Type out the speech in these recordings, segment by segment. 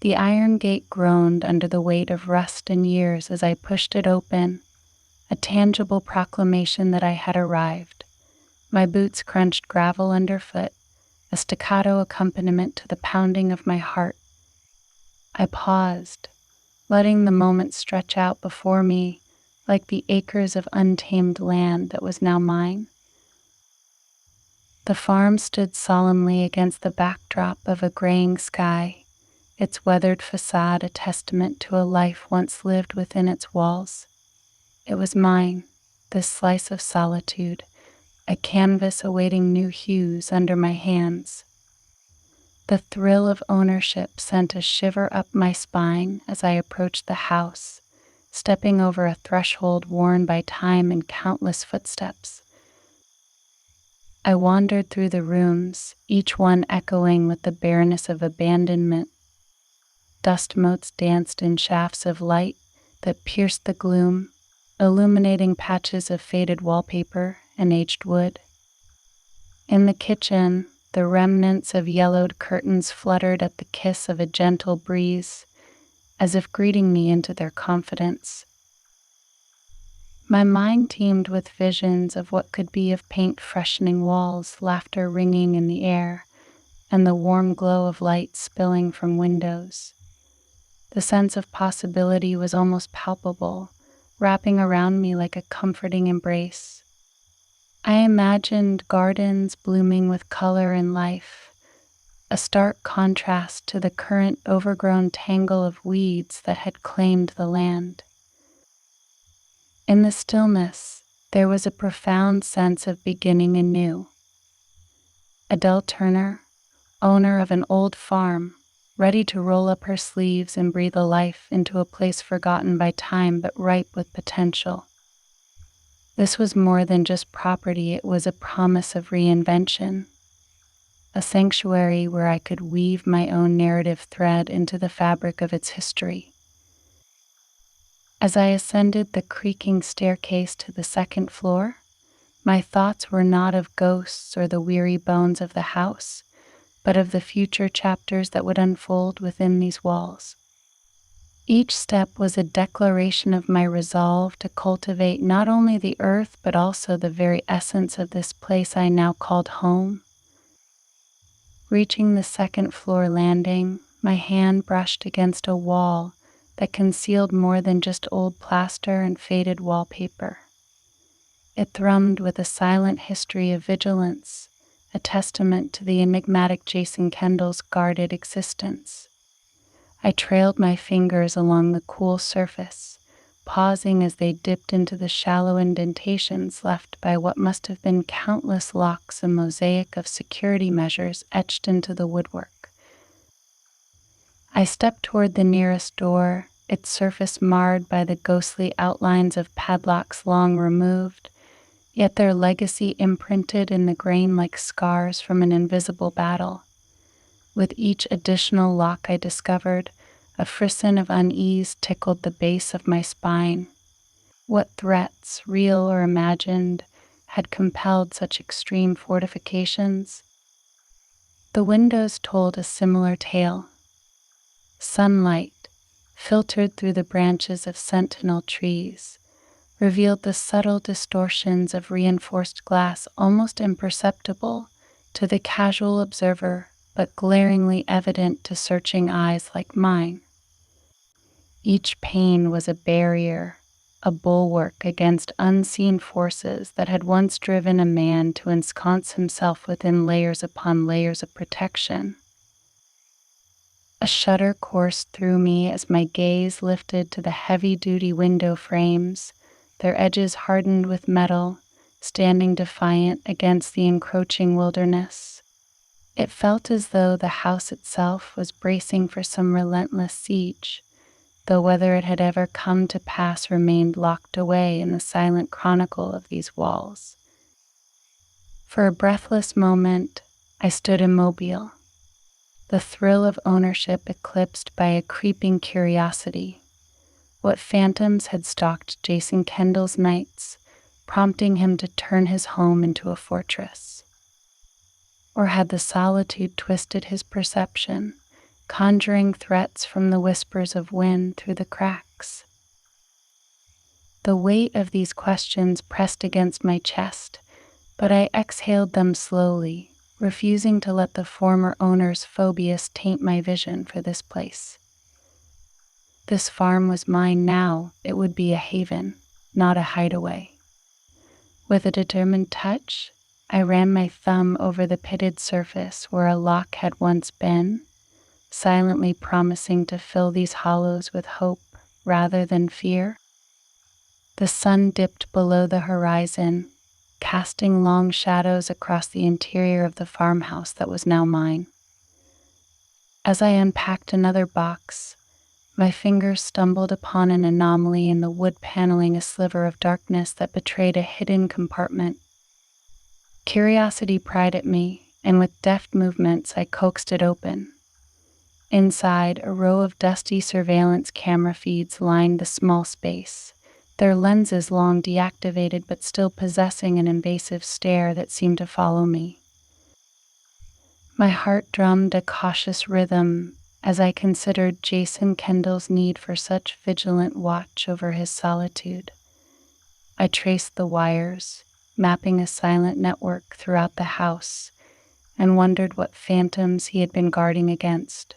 The iron gate groaned under the weight of rust and years as I pushed it open, a tangible proclamation that I had arrived. My boots crunched gravel underfoot, a staccato accompaniment to the pounding of my heart. I paused, letting the moment stretch out before me like the acres of untamed land that was now mine. The farm stood solemnly against the backdrop of a graying sky, its weathered facade a testament to a life once lived within its walls. It was mine, this slice of solitude, a canvas awaiting new hues under my hands. The thrill of ownership sent a shiver up my spine as I approached the house, stepping over a threshold worn by time and countless footsteps. I wandered through the rooms, each one echoing with the bareness of abandonment. Dust motes danced in shafts of light that pierced the gloom, illuminating patches of faded wallpaper and aged wood. In the kitchen, the remnants of yellowed curtains fluttered at the kiss of a gentle breeze, as if greeting me into their confidence. My mind teemed with visions of what could be of paint freshening walls, laughter ringing in the air, and the warm glow of light spilling from windows. The sense of possibility was almost palpable, wrapping around me like a comforting embrace. I imagined gardens blooming with color and life, a stark contrast to the current overgrown tangle of weeds that had claimed the land. In the stillness, there was a profound sense of beginning anew. Adele Turner, owner of an old farm, ready to roll up her sleeves and breathe a life into a place forgotten by time but ripe with potential. This was more than just property, it was a promise of reinvention, a sanctuary where I could weave my own narrative thread into the fabric of its history. As I ascended the creaking staircase to the second floor, my thoughts were not of ghosts or the weary bones of the house, but of the future chapters that would unfold within these walls. Each step was a declaration of my resolve to cultivate not only the earth but also the very essence of this place I now called home. Reaching the second floor landing, my hand brushed against a wall that concealed more than just old plaster and faded wallpaper. It thrummed with a silent history of vigilance, a testament to the enigmatic Jason Kendall's guarded existence. I trailed my fingers along the cool surface, pausing as they dipped into the shallow indentations left by what must have been countless locks, a mosaic of security measures etched into the woodwork. I stepped toward the nearest door, its surface marred by the ghostly outlines of padlocks long removed, yet their legacy imprinted in the grain like scars from an invisible battle. With each additional lock I discovered, a frisson of unease tickled the base of my spine. What threats, real or imagined, had compelled such extreme fortifications? The windows told a similar tale. Sunlight, filtered through the branches of sentinel trees, revealed the subtle distortions of reinforced glass almost imperceptible to the casual observer, but glaringly evident to searching eyes like mine. Each pane was a barrier, a bulwark against unseen forces that had once driven a man to ensconce himself within layers upon layers of protection. A shudder coursed through me as my gaze lifted to the heavy-duty window frames, their edges hardened with metal, standing defiant against the encroaching wilderness. It felt as though the house itself was bracing for some relentless siege, though whether it had ever come to pass remained locked away in the silent chronicle of these walls. For a breathless moment, I stood immobile, the thrill of ownership eclipsed by a creeping curiosity. What phantoms had stalked Jason Kendall's nights, prompting him to turn his home into a fortress? Or had the solitude twisted his perception, conjuring threats from the whispers of wind through the cracks. The weight of these questions pressed against my chest, but I exhaled them slowly, refusing to let the former owner's phobias taint my vision for this place. This farm was mine now. It would be a haven, not a hideaway. With a determined touch, I ran my thumb over the pitted surface where a lock had once been, silently promising to fill these hollows with hope rather than fear. The sun dipped below the horizon, casting long shadows across the interior of the farmhouse that was now mine. As I unpacked another box, my fingers stumbled upon an anomaly in the wood paneling, a sliver of darkness that betrayed a hidden compartment. Curiosity pried at me, and with deft movements I coaxed it open. Inside, a row of dusty surveillance camera feeds lined the small space, their lenses long deactivated but still possessing an invasive stare that seemed to follow me. My heart drummed a cautious rhythm as I considered Jason Kendall's need for such vigilant watch over his solitude. I traced the wires, mapping a silent network throughout the house, and wondered what phantoms he had been guarding against.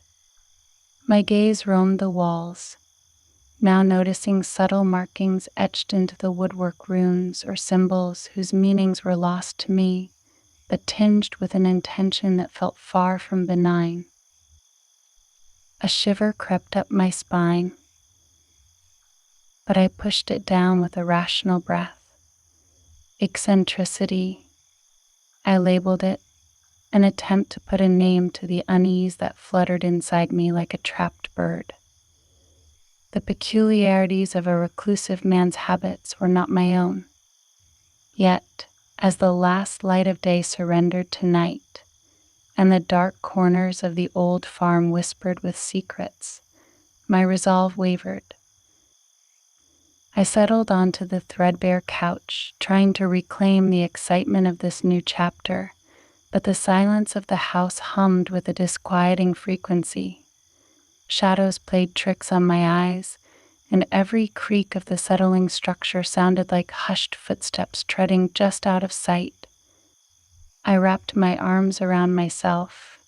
My gaze roamed the walls, now noticing subtle markings etched into the woodwork, runes or symbols whose meanings were lost to me, but tinged with an intention that felt far from benign. A shiver crept up my spine, but I pushed it down with a rational breath. Eccentricity, I labeled it, an attempt to put a name to the unease that fluttered inside me like a trapped bird. The peculiarities of a reclusive man's habits were not my own. Yet, as the last light of day surrendered to night, and the dark corners of the old farm whispered with secrets, my resolve wavered. I settled onto the threadbare couch, trying to reclaim the excitement of this new chapter, but the silence of the house hummed with a disquieting frequency. Shadows played tricks on my eyes, and every creak of the settling structure sounded like hushed footsteps treading just out of sight. I wrapped my arms around myself,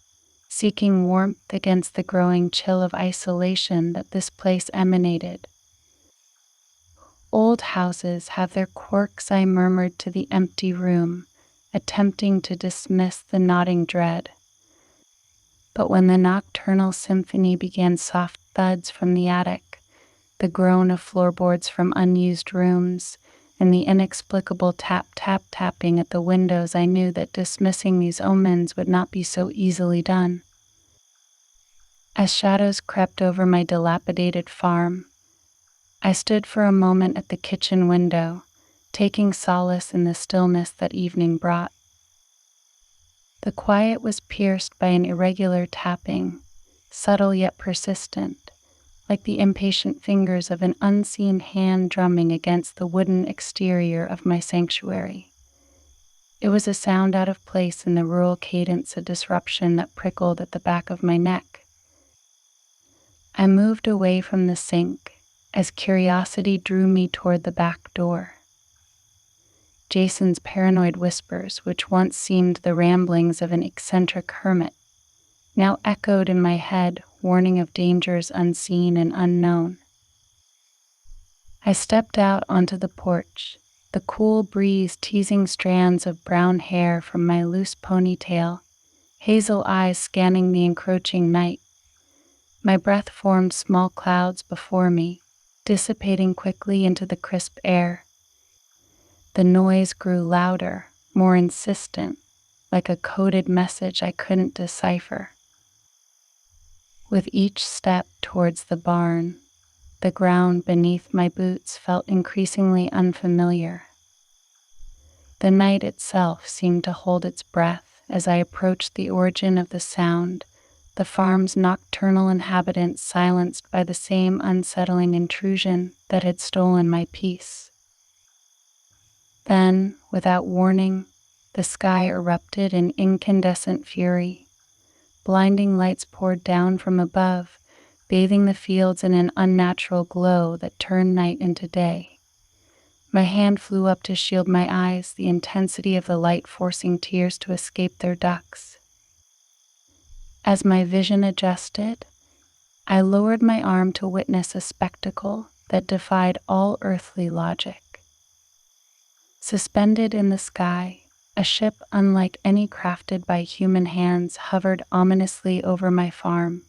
seeking warmth against the growing chill of isolation that this place emanated. Old houses have their quirks, I murmured to the empty room, attempting to dismiss the nodding dread. But when the nocturnal symphony began soft thuds from the attic, the groan of floorboards from unused rooms, and the inexplicable tapping at the windows, I knew that dismissing these omens would not be so easily done. As shadows crept over my dilapidated farm, I stood for a moment at the kitchen window, taking solace in the stillness that evening brought. The quiet was pierced by an irregular tapping, subtle yet persistent, like the impatient fingers of an unseen hand drumming against the wooden exterior of my sanctuary. It was a sound out of place in the rural cadence, a disruption that prickled at the back of my neck. I moved away from the sink as curiosity drew me toward the back door. Jason's paranoid whispers, which once seemed the ramblings of an eccentric hermit, now echoed in my head, warning of dangers unseen and unknown. I stepped out onto the porch, the cool breeze teasing strands of brown hair from my loose ponytail, hazel eyes scanning the encroaching night. My breath formed small clouds before me, dissipating quickly into the crisp air. The noise grew louder, more insistent, like a coded message I couldn't decipher. With each step towards the barn, the ground beneath my boots felt increasingly unfamiliar. The night itself seemed to hold its breath as I approached the origin of the sound, the farm's nocturnal inhabitants silenced by the same unsettling intrusion that had stolen my peace. Then, without warning, the sky erupted in incandescent fury. Blinding lights poured down from above, bathing the fields in an unnatural glow that turned night into day. My hand flew up to shield my eyes, the intensity of the light forcing tears to escape their ducts. As my vision adjusted, I lowered my arm to witness a spectacle that defied all earthly logic. Suspended in the sky, a ship unlike any crafted by human hands hovered ominously over my farm.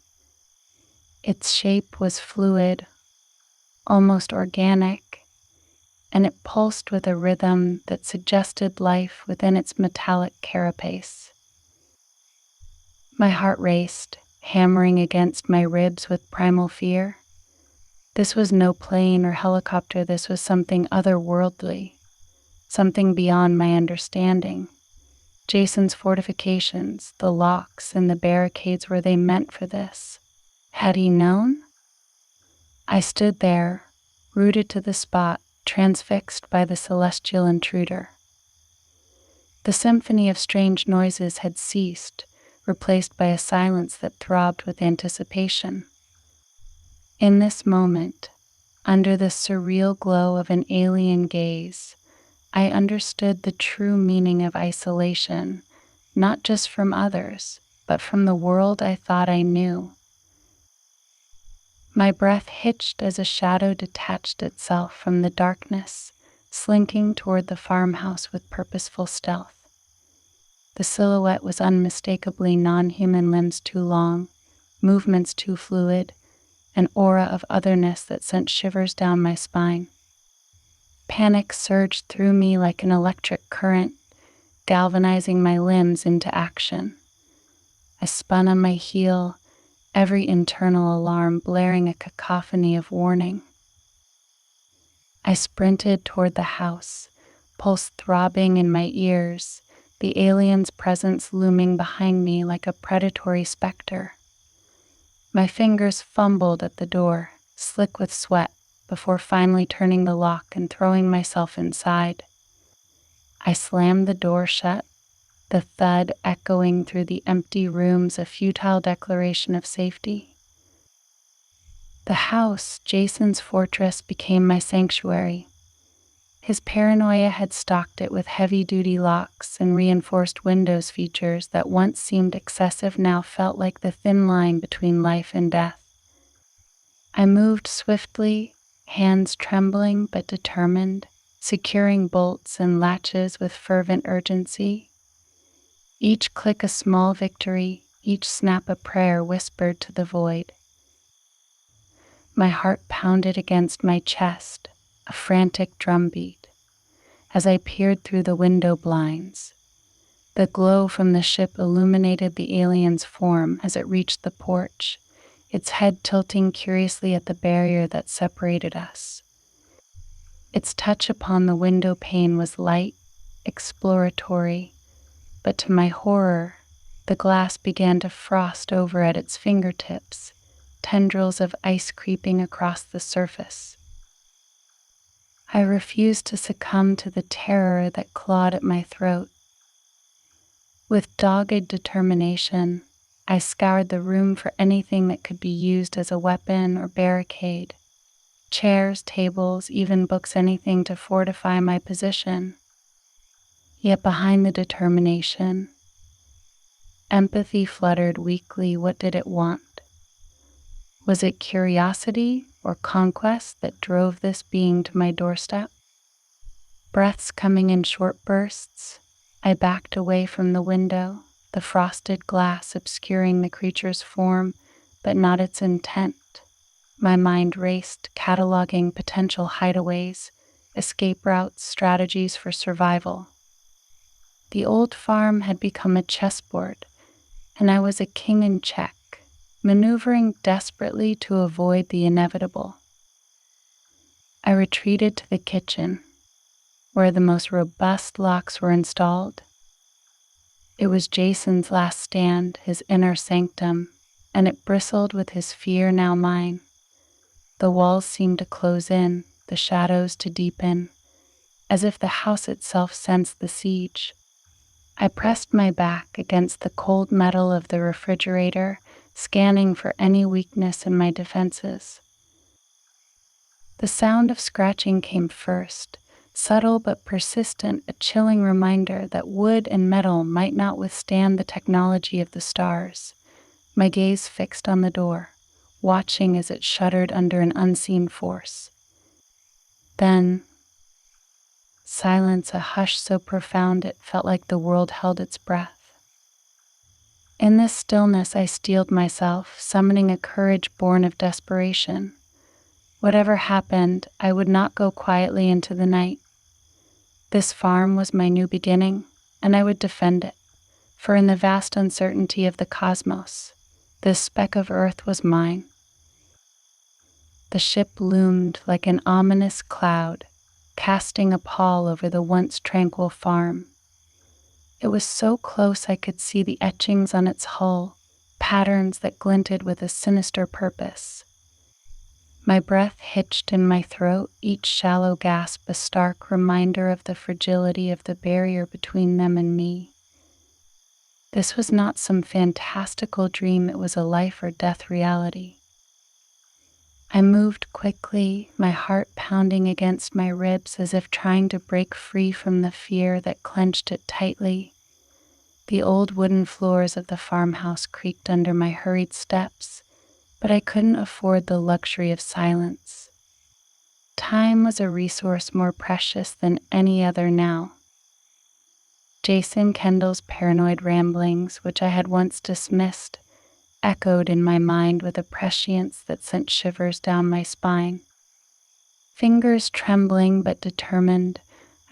Its shape was fluid, almost organic, and it pulsed with a rhythm that suggested life within its metallic carapace. My heart raced, hammering against my ribs with primal fear. This was no plane or helicopter, this was something otherworldly, something beyond my understanding. Jason's fortifications, the locks, and the barricades, were they meant for this? Had he known? I stood there, rooted to the spot, transfixed by the celestial intruder. The symphony of strange noises had ceased, replaced by a silence that throbbed with anticipation. In this moment, under the surreal glow of an alien gaze, I understood the true meaning of isolation, not just from others, but from the world I thought I knew. My breath hitched as a shadow detached itself from the darkness, slinking toward the farmhouse with purposeful stealth. The silhouette was unmistakably non-human, limbs too long, movements too fluid, an aura of otherness that sent shivers down my spine. Panic surged through me like an electric current, galvanizing my limbs into action. I spun on my heel, every internal alarm blaring a cacophony of warning. I sprinted toward the house, pulse throbbing in my ears, the alien's presence looming behind me like a predatory specter. My fingers fumbled at the door, slick with sweat, before finally turning the lock and throwing myself inside. I slammed the door shut, the thud echoing through the empty rooms, a futile declaration of safety. The house, Jason's fortress, became my sanctuary. His paranoia had stocked it with heavy-duty locks and reinforced windows features that once seemed excessive now felt like the thin line between life and death. I moved swiftly, hands trembling but determined, securing bolts and latches with fervent urgency. Each click a small victory, each snap a prayer whispered to the void. My heart pounded against my chest, a frantic drumbeat, as I peered through the window blinds. The glow from the ship illuminated the alien's form as it reached the porch, its head tilting curiously at the barrier that separated us. Its touch upon the window pane was light, exploratory, but to my horror, the glass began to frost over at its fingertips, tendrils of ice creeping across the surface. I refused to succumb to the terror that clawed at my throat. With dogged determination, I scoured the room for anything that could be used as a weapon or barricade. Chairs, tables, even books, anything to fortify my position. Yet behind the determination, empathy fluttered weakly. What did it want? Was it curiosity or conquest that drove this being to my doorstep? Breaths coming in short bursts, I backed away from the window, the frosted glass obscuring the creature's form, but not its intent. My mind raced, cataloging potential hideaways, escape routes, strategies for survival. The old farm had become a chessboard, and I was a king in check, maneuvering desperately to avoid the inevitable. I retreated to the kitchen, where the most robust locks were installed. It was Jason's last stand, his inner sanctum, and it bristled with his fear, now mine. The walls seemed to close in, the shadows to deepen, as if the house itself sensed the siege. I pressed my back against the cold metal of the refrigerator, scanning for any weakness in my defenses. The sound of scratching came first, subtle but persistent, a chilling reminder that wood and metal might not withstand the technology of the stars. My gaze fixed on the door, watching as it shuddered under an unseen force. Then, silence, a hush so profound it felt like the world held its breath. In this stillness, I steeled myself, summoning a courage born of desperation. Whatever happened, I would not go quietly into the night. This farm was my new beginning, and I would defend it, for in the vast uncertainty of the cosmos, this speck of earth was mine. The ship loomed like an ominous cloud, casting a pall over the once tranquil farm. It was so close I could see the etchings on its hull, patterns that glinted with a sinister purpose. My breath hitched in my throat, each shallow gasp a stark reminder of the fragility of the barrier between them and me. This was not some fantastical dream, it was a life or death reality. I moved quickly, my heart pounding against my ribs as if trying to break free from the fear that clenched it tightly. The old wooden floors of the farmhouse creaked under my hurried steps, but I couldn't afford the luxury of silence. Time was a resource more precious than any other now. Jason Kendall's paranoid ramblings, which I had once dismissed, echoed in my mind with a prescience that sent shivers down my spine. Fingers trembling but determined,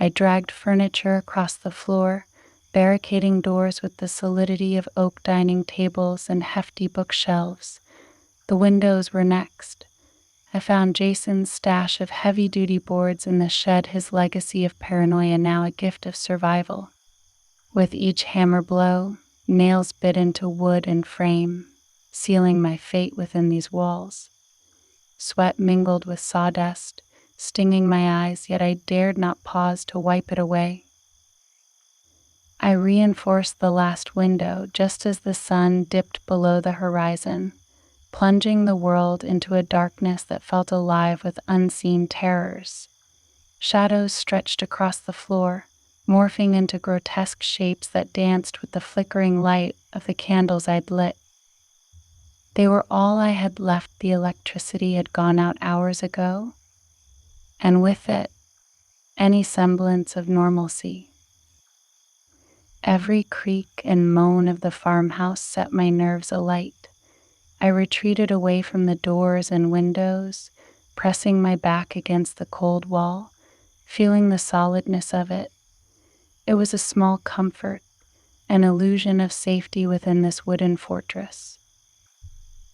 I dragged furniture across the floor, barricading doors with the solidity of oak dining tables and hefty bookshelves. The windows were next. I found Jason's stash of heavy-duty boards in the shed, his legacy of paranoia now a gift of survival. With each hammer blow, nails bit into wood and frame, sealing my fate within these walls. Sweat mingled with sawdust, stinging my eyes, yet I dared not pause to wipe it away. I reinforced the last window just as the sun dipped below the horizon, plunging the world into a darkness that felt alive with unseen terrors. Shadows stretched across the floor, morphing into grotesque shapes that danced with the flickering light of the candles I'd lit. They were all I had left. The electricity had gone out hours ago, and with it, any semblance of normalcy. Every creak and moan of the farmhouse set my nerves alight. I retreated away from the doors and windows, pressing my back against the cold wall, feeling the solidness of it. It was a small comfort, an illusion of safety within this wooden fortress.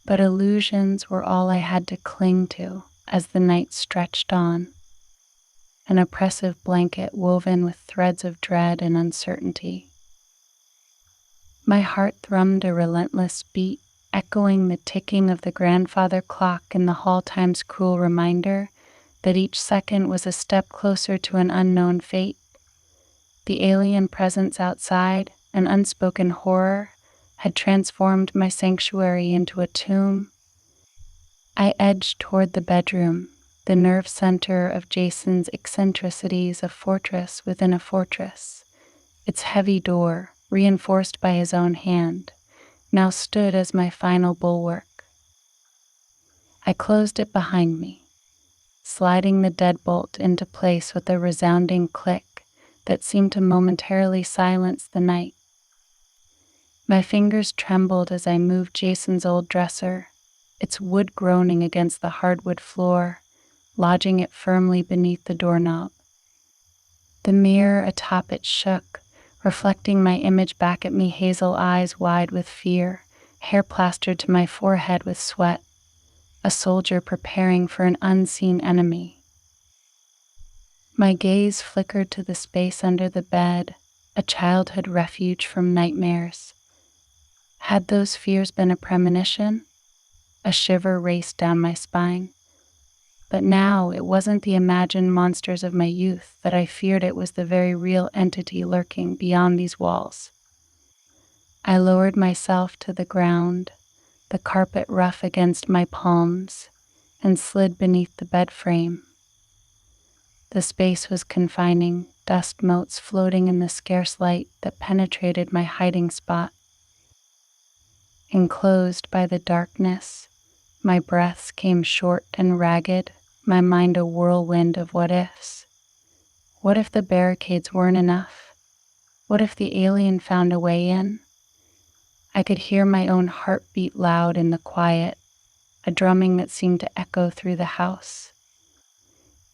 But illusions were all I had to cling to as the night stretched on, an oppressive blanket woven with threads of dread and uncertainty. My heart thrummed a relentless beat, echoing the ticking of the grandfather clock in the hall, time's cruel reminder that each second was a step closer to an unknown fate. The alien presence outside, an unspoken horror, had transformed my sanctuary into a tomb. I edged toward the bedroom, the nerve center of Jason's eccentricities, a fortress within a fortress. Its heavy door, reinforced by his own hand, now stood as my final bulwark. I closed it behind me, sliding the deadbolt into place with a resounding click that seemed to momentarily silence the night. My fingers trembled as I moved Jason's old dresser, its wood groaning against the hardwood floor, lodging it firmly beneath the doorknob. The mirror atop it shook, reflecting my image back at me, hazel eyes wide with fear, hair plastered to my forehead with sweat, a soldier preparing for an unseen enemy. My gaze flickered to the space under the bed, a childhood refuge from nightmares. Had those fears been a premonition? A shiver raced down my spine. But now it wasn't the imagined monsters of my youth that I feared, it was the very real entity lurking beyond these walls. I lowered myself to the ground, the carpet rough against my palms, and slid beneath the bed frame. The space was confining, dust motes floating in the scarce light that penetrated my hiding spot. Enclosed by the darkness, my breaths came short and ragged, my mind a whirlwind of what-ifs. What if the barricades weren't enough? What if the alien found a way in? I could hear my own heart beat loud in the quiet, a drumming that seemed to echo through the house.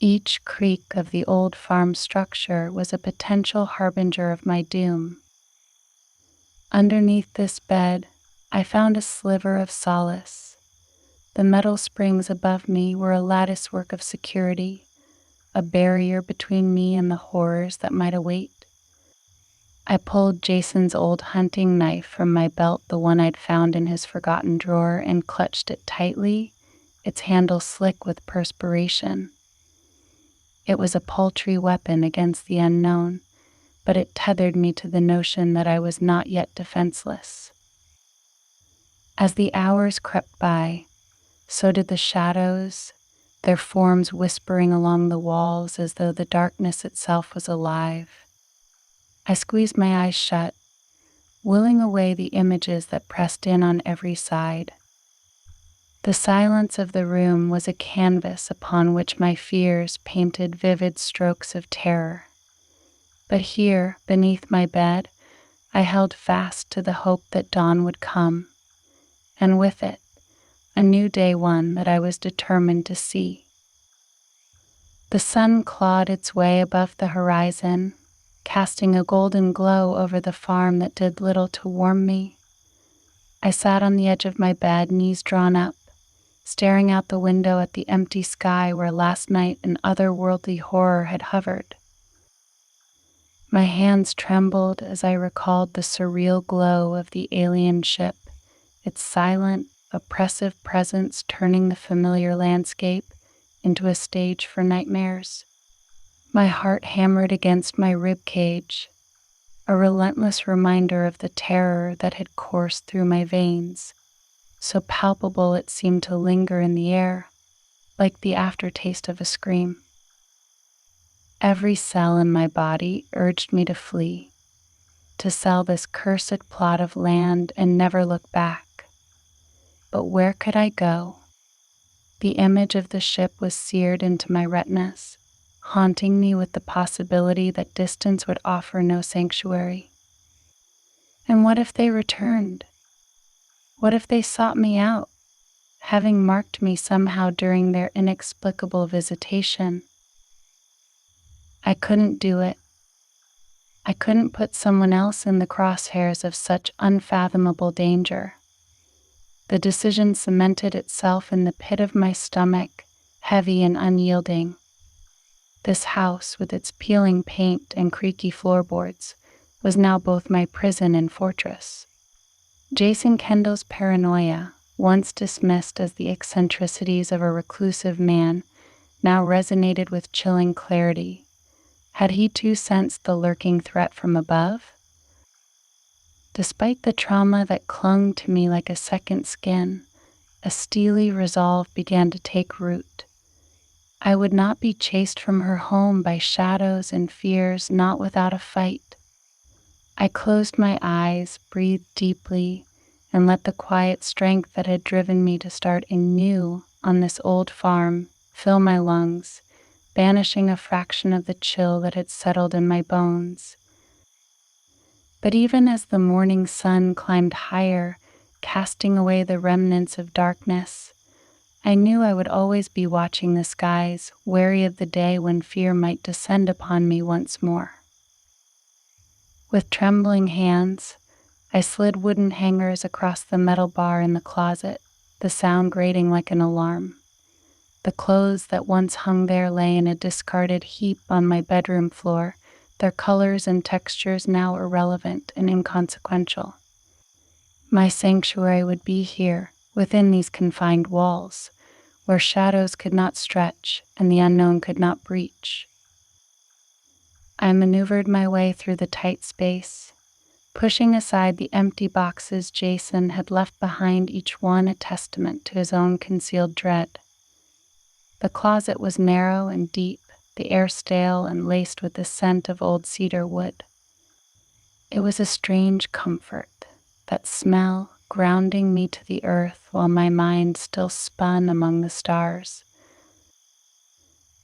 Each creak of the old farm structure was a potential harbinger of my doom. Underneath this bed, I found a sliver of solace. The metal springs above me were a lattice work of security, a barrier between me and the horrors that might await. I pulled Jason's old hunting knife from my belt, the one I'd found in his forgotten drawer, and clutched it tightly, its handle slick with perspiration. It was a paltry weapon against the unknown, but it tethered me to the notion that I was not yet defenseless. As the hours crept by, so did the shadows, their forms whispering along the walls as though the darkness itself was alive. I squeezed my eyes shut, willing away the images that pressed in on every side. The silence of the room was a canvas upon which my fears painted vivid strokes of terror. But here, beneath my bed, I held fast to the hope that dawn would come, and with it, a new day, one that I was determined to see. The sun clawed its way above the horizon, casting a golden glow over the farm that did little to warm me. I sat on the edge of my bed, knees drawn up, staring out the window at the empty sky where last night an otherworldly horror had hovered. My hands trembled as I recalled the surreal glow of the alien ship, its silent, oppressive presence turning the familiar landscape into a stage for nightmares. My heart hammered against my rib cage, a relentless reminder of the terror that had coursed through my veins. So palpable it seemed to linger in the air, like the aftertaste of a scream. Every cell in my body urged me to flee, to sell this cursed plot of land and never look back. But where could I go? The image of the ship was seared into my retinas, haunting me with the possibility that distance would offer no sanctuary. And what if they returned? What if they sought me out, having marked me somehow during their inexplicable visitation? I couldn't do it. I couldn't put someone else in the crosshairs of such unfathomable danger. The decision cemented itself in the pit of my stomach, heavy and unyielding. This house, with its peeling paint and creaky floorboards, was now both my prison and fortress. Jason Kendall's paranoia, once dismissed as the eccentricities of a reclusive man, now resonated with chilling clarity. Had he too sensed the lurking threat from above? Despite the trauma that clung to me like a second skin, a steely resolve began to take root. I would not be chased from her home by shadows and fears, not without a fight. I closed my eyes, breathed deeply, and let the quiet strength that had driven me to start anew on this old farm fill my lungs, banishing a fraction of the chill that had settled in my bones. But even as the morning sun climbed higher, casting away the remnants of darkness, I knew I would always be watching the skies, wary of the day when fear might descend upon me once more. With trembling hands, I slid wooden hangers across the metal bar in the closet, the sound grating like an alarm. The clothes that once hung there lay in a discarded heap on my bedroom floor, their colors and textures now irrelevant and inconsequential. My sanctuary would be here, within these confined walls, where shadows could not stretch and the unknown could not breach. I maneuvered my way through the tight space, pushing aside the empty boxes Jason had left behind, each one a testament to his own concealed dread. The closet was narrow and deep, the air stale and laced with the scent of old cedar wood. It was a strange comfort, that smell grounding me to the earth while my mind still spun among the stars.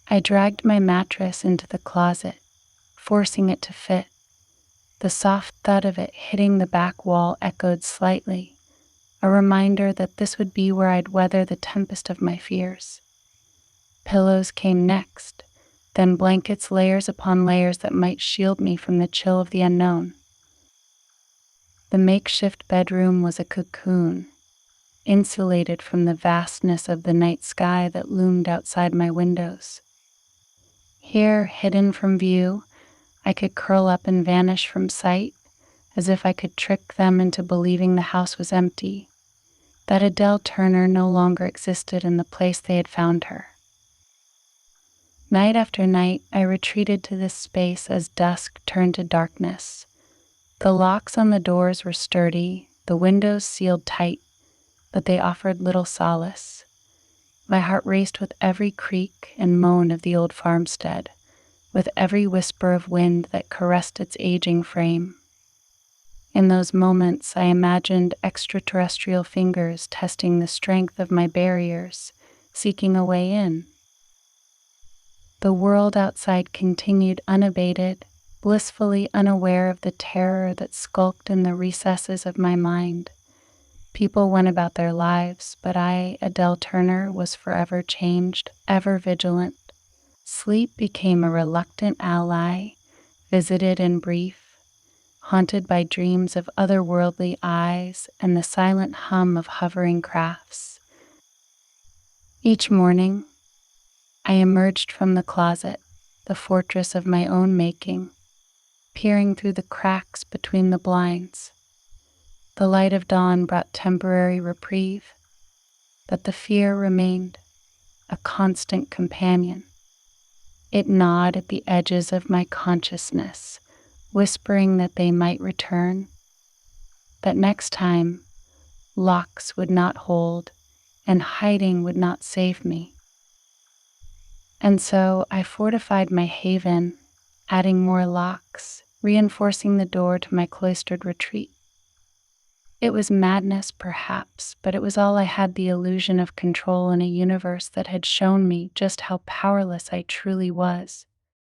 I dragged my mattress into the closet, forcing it to fit. The soft thud of it hitting the back wall echoed slightly, a reminder that this would be where I'd weather the tempest of my fears. Pillows came next, then blankets, layers upon layers that might shield me from the chill of the unknown. The makeshift bedroom was a cocoon, insulated from the vastness of the night sky that loomed outside my windows. Here, hidden from view, I could curl up and vanish from sight, as if I could trick them into believing the house was empty, that Adele Turner no longer existed in the place they had found her. Night after night, I retreated to this space as dusk turned to darkness. The locks on the doors were sturdy, the windows sealed tight, but they offered little solace. My heart raced with every creak and moan of the old farmstead, with every whisper of wind that caressed its aging frame. In those moments, I imagined extraterrestrial fingers testing the strength of my barriers, seeking a way in. The world outside continued unabated, blissfully unaware of the terror that skulked in the recesses of my mind. People went about their lives, but I, Adele Turner, was forever changed, ever vigilant. Sleep became a reluctant ally, visited in brief, haunted by dreams of otherworldly eyes and the silent hum of hovering crafts. Each morning, I emerged from the closet, the fortress of my own making, peering through the cracks between the blinds. The light of dawn brought temporary reprieve, but the fear remained, a constant companion. It gnawed at the edges of my consciousness, whispering that they might return, that next time locks would not hold and hiding would not save me. And so I fortified my haven, adding more locks, reinforcing the door to my cloistered retreat. It was madness, perhaps, but it was all I had the illusion of control in a universe that had shown me just how powerless I truly was.